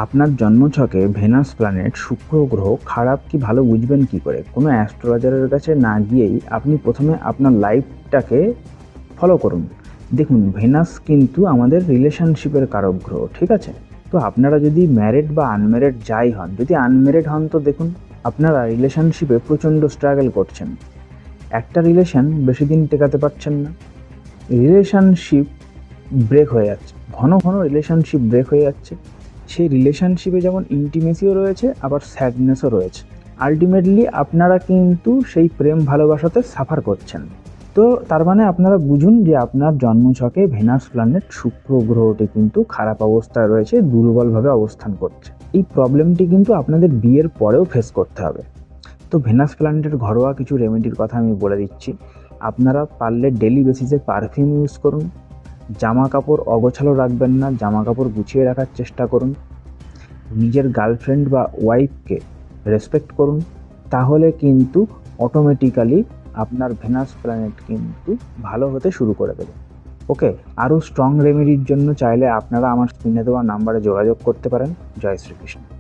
আপনার জন্মছকে venous planet শুক্র গ্রহ খারাপ কি ভালো বুঝবেন কি করে? কোনো অ্যাস্ট্রোলজারের কাছে না গিয়েই আপনি প্রথমে আপনার লাইফটাকে ফলো করুন। দেখুন, ভেনাস কিন্তু আমাদের রিলেশনশিপের কারক গ্রহ, ঠিক আছে? তো আপনারা যদি ম্যারিড বা আনম্যারিড যাই হন, যদি আনম্যারিড হন তো দেখুন আপনারা রিলেশনশিপে প্রচণ্ড স্ট্রাগল করছেন। একটা রিলেশন বেশি দিন টেকাতে পারছেন না, রিলেশনশিপ ব্রেক হয়ে যাচ্ছে, ঘন ঘন রিলেশনশিপ ব্রেক হয়ে যাচ্ছে। সেই রিলেশনশিপে যেমন ইন্টিমেসিও রয়েছে, আবার স্যাডনেসও রয়েছে। আলটিমেটলি আপনারা কিন্তু সেই প্রেম ভালোবাসাতে সাফার করছেন। তো তার মানে আপনারা বুঝুন যে আপনার জন্মছকে ভেনাস প্ল্যানেট শুক্র গ্রহটি কিন্তু খারাপ অবস্থায় রয়েছে, দুর্বলভাবে অবস্থান করছে। এই প্রবলেমটি কিন্তু আপনাদের বিয়ের পরেও ফেস করতে হবে। তো ভেনাস প্ল্যানেটের ঘরোয়া কিছু রেমেডির কথা আমি বলে দিচ্ছি। আপনারা পারলে ডেলি বেসিসে পারফিউম ইউজ করুন। জামা কাপড় অগোছালো রাখবেন না, জামা কাপড় গুছিয়ে রাখার চেষ্টা করুন। নিজের গার্লফ্রেন্ড বা ওয়াইফকে রেসপেক্ট করুন, তাহলে কিন্তু অটোমেটিক্যালি আপনার ভেনাস প্ল্যানেট কিন্তু ভালো হতে শুরু করে দেবে। ওকে, আরও স্ট্রং রেমেডির জন্য চাইলে আপনারা আমার স্ক্রিনে দেওয়া নাম্বারে যোগাযোগ করতে পারেন। জয় শ্রীকৃষ্ণ।